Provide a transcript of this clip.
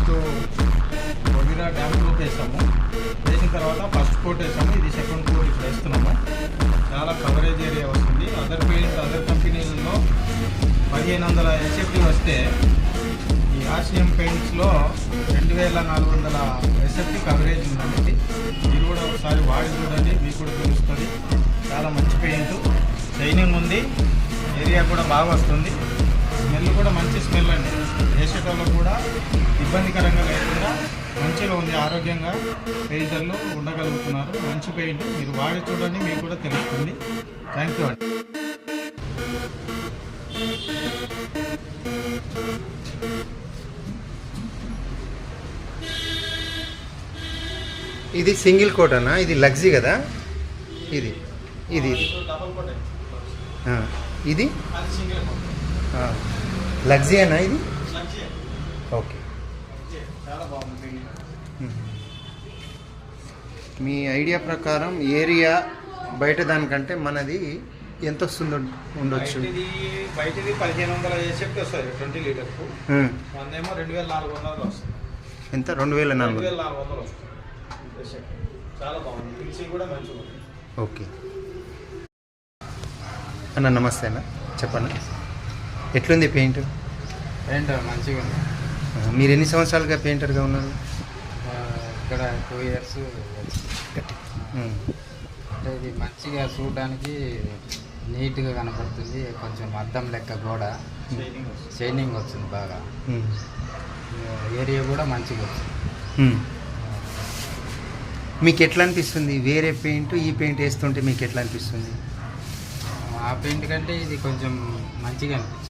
First వగిరా dam coat వేసాము. వేసిన తర్వాత ఫస్ట్ కోట్ వేసాము. ఇది సెకండ్ కోట్ ఇప్పుడు వేస్తున్నాము. చాలా కవరేజ్ ఏరియా వస్తుంది. అదర్ కంపెనీలలో 1500 ఎస్ఎఫ్టీ వస్తే ఈ ఆర్సిఎం పెయింట్స్లో 2400 ఎస్ఎఫ్టీ కవరేజ్ ఉందండి. మీరు కూడా ఒకసారి వాడి చూడండి, మీకు కూడా తెలుస్తుంది. చాలా మంచి పెయింట్, షైనింగ్ ఉంది, ఏరియా కూడా బాగా వస్తుంది. స్మెల్ కూడా మంచి స్మెల్ అండి. వేసేటోళ్ళకు కూడా ఇబ్బందికరంగా లేకుండా మంచిగా ఉంది. ఆరోగ్యంగా పెయింటర్లు ఉండగలుగుతున్నారు. మంచి పెయింట్, మీరు వాడి చూడండి, మీకు కూడా తెలుస్తుంది. థ్యాంక్ యూ అండి. ఇది సింగిల్ కోట్ అన్న, ఇది లగ్జీ కదా. ఇది ఇది డబల్ కోట్ ఇది అది సింగిల్ కోట్. లగ్జీ అన్న ఇది. ఓకే, చాలా బాగుంది పెయింట్. మీ ఐడియా ప్రకారం ఏరియా బయట దానికంటే మనది ఎంత వస్తుందో ఉండొచ్చు? బయటది 1500 ఎస్ఎఫ్టీ వస్తుంది 20 లీటర్కు. మనదేమో 2400 వస్తుంది. ఎంత? 2400. 2400 వస్తుంది. చాలా బాగుంది. ఫినిషింగ్ కూడా మంచిగా ఉంది. ఓకే అన్న, నమస్తే అన్న, చెప్పండి ఎట్లుంది పెయింట్? పెయింట్ మంచిగా ఉంది. మీరు ఎన్ని సంవత్సరాలుగా పెయింటర్గా ఉన్నారు? ఇక్కడ 2 years. అంటే ఇది మంచిగా చూడడానికి నీట్గా కనపడుతుంది. కొంచెం అద్దం లెక్క గోడ షైనింగ్ వచ్చింది బాగా. ఏరియా కూడా మంచిగా వచ్చింది. మీకు ఎట్లా అనిపిస్తుంది? వేరే పెయింట్ ఈ పెయింట్ వేస్తుంటే మీకు ఎట్లా అనిపిస్తుంది? ఆ పెయింట్ కంటే ఇది కొంచెం మంచిగా అనిపిస్తుంది.